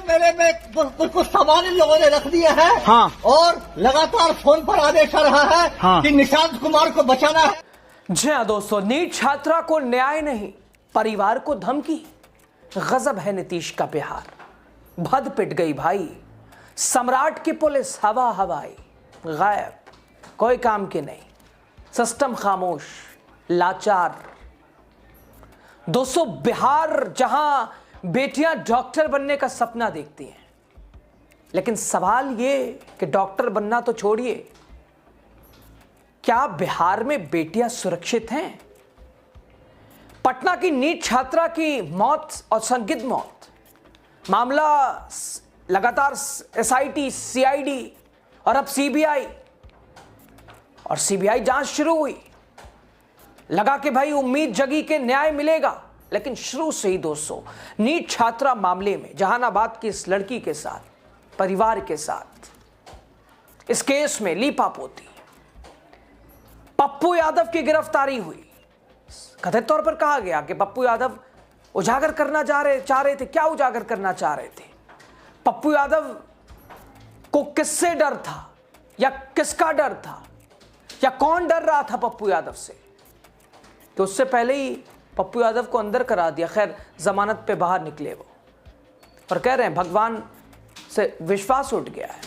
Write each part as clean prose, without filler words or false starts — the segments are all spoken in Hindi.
मेरे में कुछ सामान इन लोगों ने रख दिए हैं। हाँ। और लगातार फोन पर आदेश आ रहा है हाँ। कि निशांत कुमार को बचाना है। जी हाँ दोस्तों, नीट छात्रा को न्याय नहीं, परिवार को धमकी। गजब है नीतीश का बिहार। भद पिट गई भाई। सम्राट की पुलिस हवा हवाई, गायब, कोई काम की नहीं, सिस्टम खामोश, लाचार। दोस्तों, बिहार जहां बेटियां डॉक्टर बनने का सपना देखती हैं, लेकिन सवाल यह कि डॉक्टर बनना तो छोड़िए, क्या बिहार में बेटियां सुरक्षित हैं? पटना की नीट छात्रा की मौत और संदिग्ध मौत मामला लगातार एसआईटी, सीआईडी और अब सीबीआई जांच शुरू हुई। लगा कि भाई उम्मीद जगी कि न्याय मिलेगा, लेकिन शुरू से ही दोस्तों नीट छात्रा मामले में जहानाबाद की इस लड़की के साथ, परिवार के साथ, इस केस में लीपापोती, पप्पू यादव की गिरफ्तारी हुई। कथित तौर पर कहा गया कि पप्पू यादव उजागर करना चाह रहे थे। क्या उजागर करना चाह रहे थे? पप्पू यादव को किससे डर था, या किसका डर था, या कौन डर रहा था पप्पू यादव से, तो उससे पहले ही पप्पू यादव को अंदर करा दिया। खैर, जमानत पे बाहर निकले वो, और कह रहे हैं भगवान से विश्वास उठ गया है।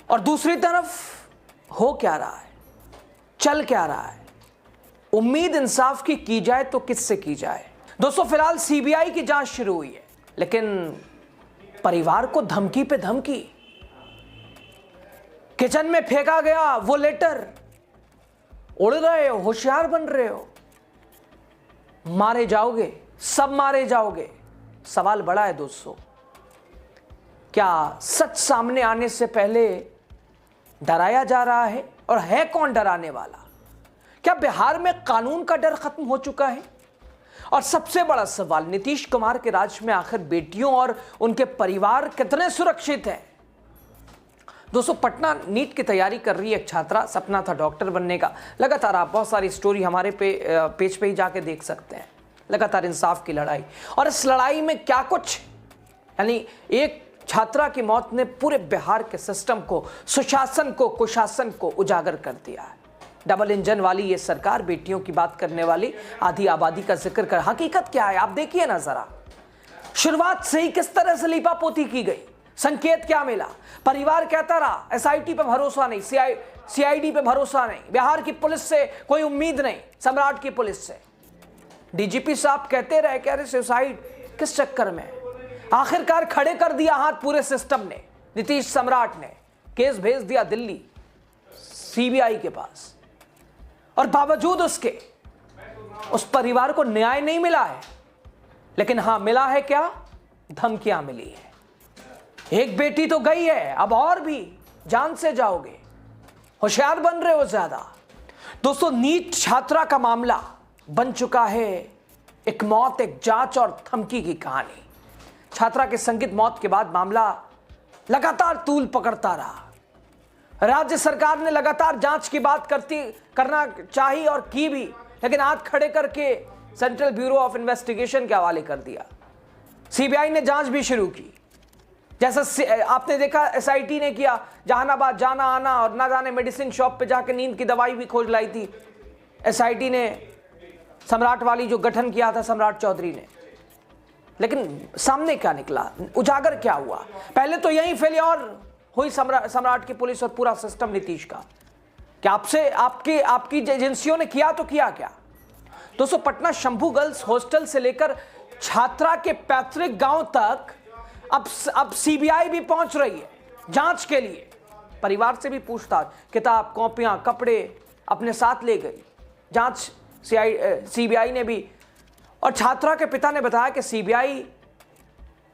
और दूसरी तरफ हो क्या रहा है, चल क्या रहा है? उम्मीद इंसाफ की जाए तो किससे की जाए? दोस्तों, फिलहाल सीबीआई की जांच शुरू हुई है, लेकिन परिवार को धमकी पे धमकी। किचन में फेंका गया वो लेटर, उड़ रहे हो, होशियार बन रहे हो, मारे जाओगे, सब मारे जाओगे। सवाल बड़ा है दोस्तों, क्या सच सामने आने से पहले डराया जा रहा है? और है कौन डराने वाला? क्या बिहार में कानून का डर खत्म हो चुका है? और सबसे बड़ा सवाल, नीतीश कुमार के राज में आखिर बेटियों और उनके परिवार कितने सुरक्षित हैं? दोस्तों, पटना नीट की तैयारी कर रही एक छात्रा, सपना था डॉक्टर बनने का। लगातार आप बहुत सारी स्टोरी हमारे पेज पे ही जाके देख सकते हैं। लगातार इंसाफ की लड़ाई, और इस लड़ाई में क्या कुछ, यानी एक छात्रा की मौत ने पूरे बिहार के सिस्टम को, सुशासन को, कुशासन को उजागर कर दिया है। डबल इंजन वाली ये सरकार बेटियों की बात करने वाली, आधी आबादी का जिक्र कर, हकीकत क्या है आप देखिए ना जरा। शुरुआत से ही किस तरह से लीपापोती की गई, संकेत क्या मिला? परिवार कहता रहा एसआईटी पे भरोसा नहीं, सीआईडी पे भरोसा नहीं, बिहार की पुलिस से कोई उम्मीद नहीं, सम्राट की पुलिस से। डीजीपी साहब कहते रहे कि अरे सुसाइड किस चक्कर में? आखिरकार खड़े कर दिया हाथ पूरे सिस्टम ने, नीतीश सम्राट ने। केस भेज दिया दिल्ली सीबीआई के पास, और बावजूद उसके उस परिवार को न्याय नहीं मिला है। लेकिन हां, मिला है क्या? धमकियां मिली है। एक बेटी तो गई है, अब और भी जान से जाओगे, होशियार बन रहे हो ज्यादा। दोस्तों, नीट छात्रा का मामला बन चुका है एक मौत, एक जांच और धमकी की कहानी। छात्रा के संदिग्ध मौत के बाद मामला लगातार तूल पकड़ता रहा। राज्य सरकार ने लगातार जांच की बात करना चाहिए और की भी, लेकिन हाथ खड़े करके सेंट्रल ब्यूरो ऑफ इन्वेस्टिगेशन के हवाले कर दिया। सीबीआई ने जांच भी शुरू की, जैसा आपने देखा एसआईटी ने किया। जहानाबाद जाना आना, और ना जाने मेडिसिन शॉप पे जाके नींद की दवाई भी खोज लाई थी एसआईटी ने, सम्राट वाली जो गठन किया था सम्राट चौधरी ने। लेकिन सामने क्या निकला, उजागर क्या हुआ? पहले तो यही फेलियर हुई सम्राट की पुलिस और पूरा सिस्टम नीतीश का। क्या आपकी एजेंसियों ने किया तो किया क्या? दोस्तों, पटना शंभू गर्ल्स हॉस्टल से लेकर छात्रा के पैतृक गांव तक अब सीबीआई भी पहुंच रही है जांच के लिए। परिवार से भी पूछताछ, किताब, कॉपियां, कपड़े अपने साथ ले गई जांच सीबीआई ने भी। और छात्रा के पिता ने बताया कि सीबीआई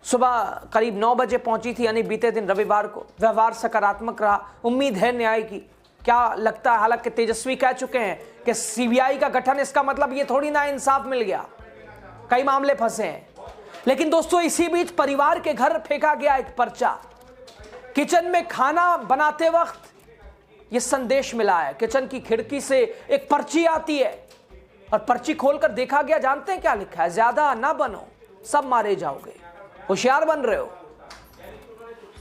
सुबह करीब 9 बजे पहुंची थी, यानी बीते दिन रविवार को। व्यवहार सकारात्मक रहा, उम्मीद है न्याय की। क्या लगता है, हालांकि तेजस्वी कह चुके हैं कि सीबीआई का गठन, इसका मतलब ये थोड़ी ना इंसाफ मिल गया, कई मामले फंसे हैं। लेकिन दोस्तों, इसी बीच परिवार के घर फेंका गया एक पर्चा। किचन में खाना बनाते वक्त ये संदेश मिला है। किचन की खिड़की से एक पर्ची आती है, और पर्ची खोलकर देखा गया, जानते हैं क्या लिखा है? ज्यादा ना बनो, सब मारे जाओगे, होशियार बन रहे हो,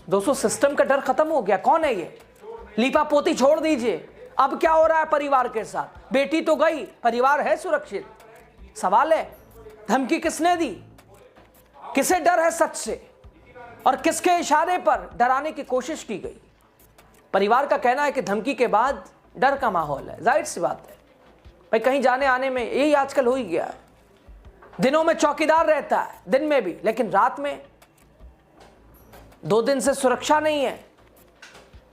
दोस्तों सिस्टम का डर खत्म हो गया। कौन है ये? लीपा पोती छोड़ दीजिए, अब क्या हो रहा है परिवार के साथ? बेटी तो गई, परिवार है सुरक्षित? सवाल है धमकी किसने दी? किसे डर है सच से? और किसके इशारे पर डराने की कोशिश की गई? परिवार का कहना है कि धमकी के बाद डर का माहौल है। जाहिर सी बात है भाई, कहीं जाने आने में यही आजकल हो ही गया है। दिनों में चौकीदार रहता है, दिन में भी, लेकिन रात में 2 दिन से सुरक्षा नहीं है।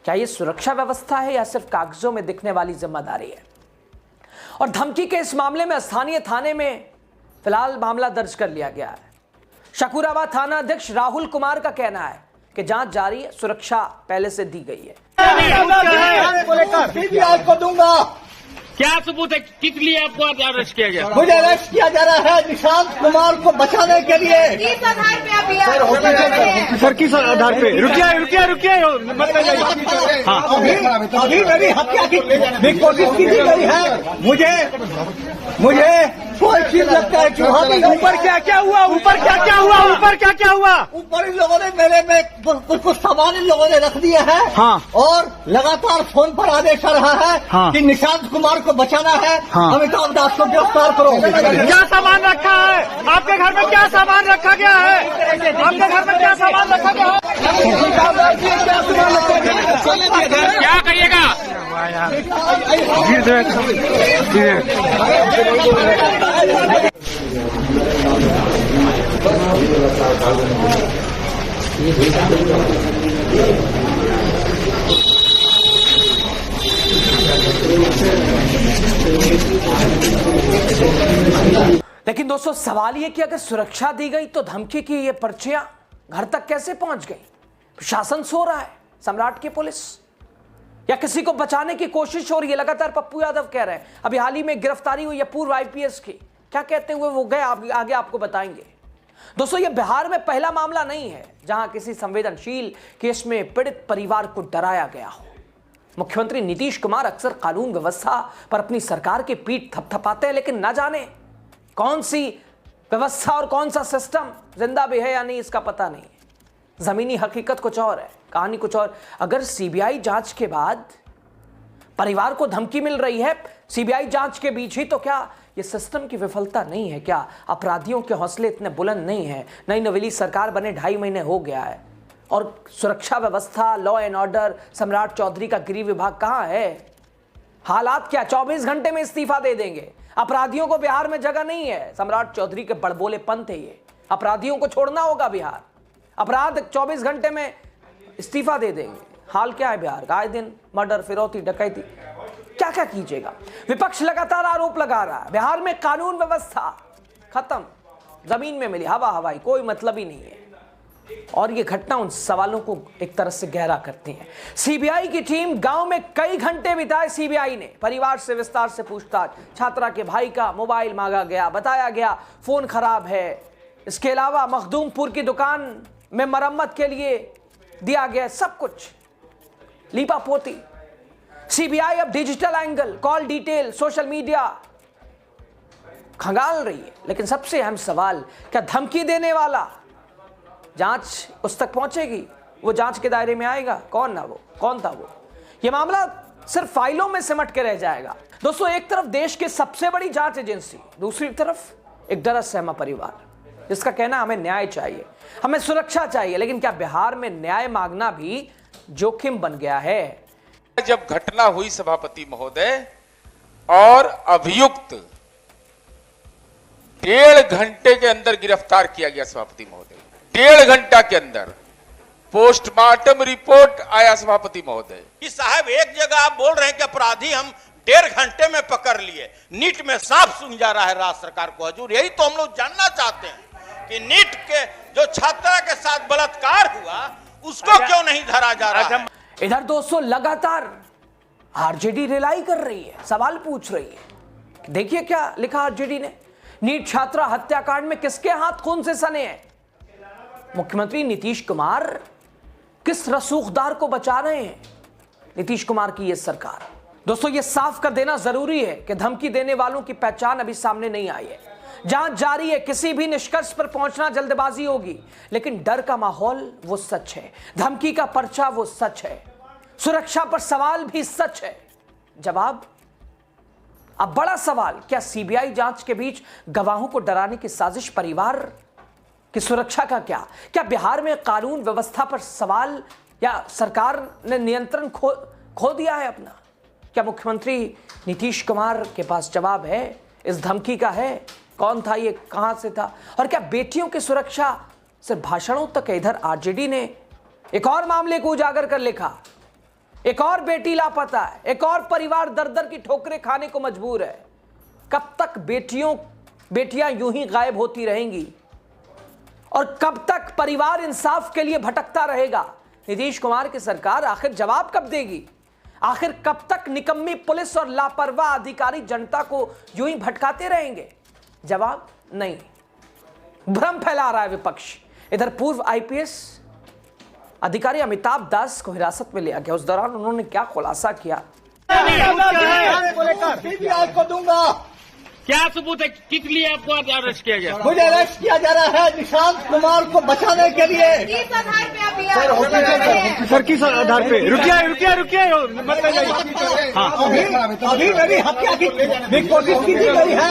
क्या यह सुरक्षा व्यवस्था है या सिर्फ कागजों में दिखने वाली जिम्मेदारी है? और धमकी के इस मामले में स्थानीय थाने में फिलहाल मामला दर्ज कर लिया गया है। शकूराबाद थाना अध्यक्ष राहुल कुमार का कहना है कि जांच जारी है, सुरक्षा पहले से दी गई है। सीबीआई को दूंगा। क्या सबूत है? किस लिए आपको अरेस्ट किया गया? मुझे अरेस्ट किया जा रहा है निशांत कुमार को बचाने के लिए। किस आधार पे अभी सर किस आधार पे? रुकिए अभी मेरी हत्या की भी कोशिश की गई है। मुझे कोई चीज लगता है कि वहाँ पे ऊपर क्या हुआ? ऊपर इन लोगों ने मेले में कुछ सामान इन लोगों ने रख दिया है। हाँ। और लगातार फोन पर आदेश आ रहा है हाँ। कि निशांत कुमार को बचाना है। हाँ। अमिताभ दास को गिरफ्तार करो। क्या सामान रखा है आपके घर में? क्या सामान रखा गया है आपके घर में? क्या सामान रखा गया है? क्या करिएगा? लेकिन दोस्तों सवाल ये कि अगर सुरक्षा दी गई तो धमकी की ये पर्चियां घर तक कैसे पहुंच गई? प्रशासन सो रहा है, सम्राट की पुलिस, या किसी को बचाने की कोशिश हो रही है? लगातार पप्पू यादव कह रहे हैं, अभी हाल ही में गिरफ्तारी हुई है पूर्व आईपीएस की, क्या कहते हुए वो गए आगे आपको बताएंगे। दोस्तों ये बिहार में पहला मामला नहीं है जहां किसी संवेदनशील केस में पीड़ित परिवार को डराया गया हो। मुख्यमंत्री नीतीश कुमार अक्सर कानून व्यवस्था पर अपनी सरकार की पीठ थपथपाते हैं, लेकिन न जाने कौन सी व्यवस्था और कौन सा सिस्टम जिंदा भी है या नहीं इसका पता नहीं है। जमीनी हकीकत कुछ और है, कहानी कुछ और। अगर सीबीआई जांच के बाद परिवार को धमकी मिल रही है सीबीआई जांच के बीच ही, तो क्या यह सिस्टम की विफलता नहीं है? क्या अपराधियों के हौसले इतने बुलंद नहीं है? नई नवेली सरकार बने 2.5 महीने हो गया है और सुरक्षा व्यवस्था, लॉ एंड ऑर्डर, सम्राट चौधरी का गृह विभाग कहां है? हालात क्या 24 घंटे में इस्तीफा दे देंगे? अपराधियों को बिहार में जगह नहीं है। सम्राट चौधरी के बड़बोलेपन थे ये। अपराधियों को छोड़ना होगा बिहार, अपराध 24 घंटे में इस्तीफा दे देंगे। हाल क्या है बिहार का? आए दिन मर्डर, फिरौती, डकैती, क्या क्या कीजिएगा। विपक्ष लगातार आरोप लगा रहा है बिहार में कानून व्यवस्था खत्म, जमीन में मिली हवाई, कोई मतलब ही नहीं है। और ये घटना उन सवालों को एक तरह से गहरा करती है। सीबीआई की टीम गांव में कई घंटे बिताए। सीबीआई ने परिवार से विस्तार से पूछताछ, छात्रा के भाई का मोबाइल मांगा गया, बताया गया फोन खराब है। इसके अलावा मखदूमपुर की दुकान में मरम्मत के लिए दिया गया सब कुछ। लीपा पोती। सीबीआई अब digital angle, call detail, social media खंगाल रही है। लेकिन सबसे अहम सवाल, क्या धमकी देने वाला जांच उस तक पहुंचेगी? वो जांच के दायरे में आएगा? कौन था वो? ये मामला सिर्फ फाइलों में सिमट के रह जाएगा। दोस्तों एक तरफ देश की सबसे बड़ी जांच एजेंसी, दूसरी तरफ एक डरा सहमा परिवार जिसका कहना हमें न्याय चाहिए, हमें सुरक्षा चाहिए। लेकिन क्या बिहार में न्याय मांगना भी जोखिम बन गया है? जब घटना हुई सभापति महोदय और अभियुक्त 1.5 घंटे के अंदर गिरफ्तार किया गया सभापति महोदय। 1.5 घंटा के अंदर पोस्टमार्टम रिपोर्ट आया सभापति महोदय कि साहब एक जगह आप बोल रहे हैं कि अपराधी हम 1.5 घंटे में पकड़ लिए, नीट में साफ सुन जा रहा है राज्य सरकार को हजूर। यही तो हम लोग जानना चाहते हैं कि नीट के जो छात्रा के साथ बलात्कार हुआ उसको क्यों नहीं धरा जा रहा है? इधर दोस्तों लगातार आरजेडी रिलाई कर रही है, सवाल पूछ रही है। देखिए क्या लिखा आरजेडी ने, नीट छात्रा हत्याकांड में किसके हाथ खून से सने हैं? मुख्यमंत्री नीतीश कुमार किस रसूखदार को बचा रहे हैं? नीतीश कुमार की यह सरकार। दोस्तों यह साफ कर देना जरूरी है कि धमकी देने वालों की पहचान अभी सामने नहीं आई है। जांच जारी है, किसी भी निष्कर्ष पर पहुंचना जल्दबाजी होगी, लेकिन डर का माहौल वो सच है, धमकी का पर्चा वो सच है, सुरक्षा पर सवाल भी सच है। जवाब, अब बड़ा सवाल, क्या सीबीआई जांच के बीच गवाहों को डराने की साजिश, परिवार की सुरक्षा का क्या बिहार में कानून व्यवस्था पर सवाल, या सरकार ने नियंत्रण खो दिया है अपना? क्या मुख्यमंत्री नीतीश कुमार के पास जवाब है इस धमकी का? है कौन था ये, कहां से था? और क्या बेटियों की सुरक्षा सिर्फ भाषणों तक है? इधर आरजेडी ने एक और मामले को उजागर कर लिखा, एक और बेटी लापता है, एक और परिवार दर दर की ठोकरें खाने को मजबूर है। कब तक बेटियां यूं ही गायब होती रहेंगी और कब तक परिवार इंसाफ के लिए भटकता रहेगा? नीतीश कुमार की सरकार आखिर जवाब कब देगी? आखिर कब तक निकम्मी पुलिस और लापरवाह अधिकारी जनता को यूं ही भटकाते रहेंगे? जवाब नहीं। भ्रम फैला रहा है विपक्ष। इधर पूर्व आईपीएस अधिकारी अमिताभ दास को हिरासत में लिया गया, उस दौरान उन्होंने क्या खुलासा किया? सीबीआई को दूंगा। क्या सबूत है, किस लिए आपको अरेस्ट किया गया? मुझे अरेस्ट किया जा रहा है निशांत कुमार को बचाने के लिए। किस आधार पे आप यहाँ सर किस आधार पे? रुकिए मत जाइए। अभी मेरी हत्या की भी कोशिश की गई है।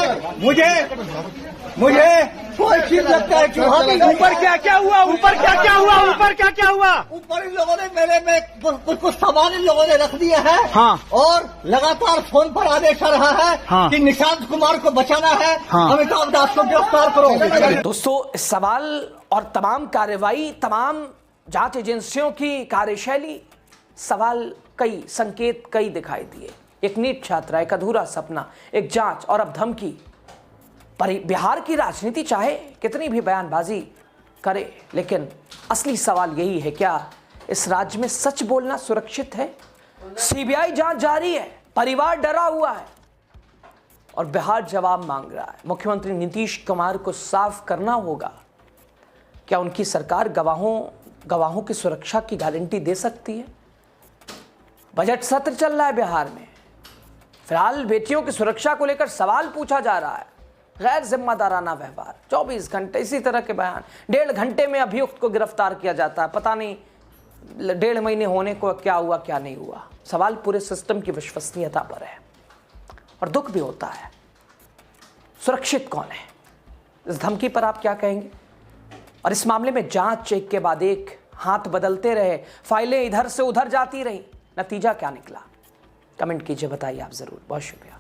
मुझे कोई चीज लगता है कि वहाँ पे ऊपर क्या हुआ? ऊपर क्या हुआ? ऊपर इन लोगों ने मेरे में कुछ सामान इन लोगों ने रख दिए हैं। हाँ। और लगातार फोन पर आदेश आ रहा है। हाँ। कि निशांत कुमार को बचाना है। हाँ। अमिताभ दास को गिरफ्तार करो। दोस्तों, इस सवाल और तमाम कार्रवाई, तमाम जांच एजेंसियों की कार्यशैली, सवाल कई, संकेत कई दिखाई दिए। एक नीट छात्रा, एक अधूरा सपना, एक जांच और अब धमकी। बिहार की राजनीति चाहे कितनी भी बयानबाजी करे, लेकिन असली सवाल यही है, क्या इस राज्य में सच बोलना सुरक्षित है? सीबीआई जांच जारी है, परिवार डरा हुआ है और बिहार जवाब मांग रहा है। मुख्यमंत्री नीतीश कुमार को साफ करना होगा, क्या उनकी सरकार गवाहों की सुरक्षा की गारंटी दे सकती है? बजट सत्र चल रहा है बिहार में, फिलहाल बेटियों की सुरक्षा को लेकर सवाल पूछा जा रहा है। गैर जिम्मेदाराना व्यवहार, 24 घंटे इसी तरह के बयान, 1.5 घंटे में अभियुक्त को गिरफ्तार किया जाता है। पता नहीं 1.5 महीने होने को क्या हुआ क्या नहीं हुआ। सवाल पूरे सिस्टम की विश्वसनीयता पर है और दुख भी होता है। सुरक्षित कौन है? इस धमकी पर आप क्या कहेंगे? और इस मामले में जांच एक के बाद एक हाथ बदलते रहे, फाइलें इधर से उधर जाती रही, नतीजा क्या निकला? कमेंट कीजिए, बताइए आप जरूर। बहुत शुक्रिया।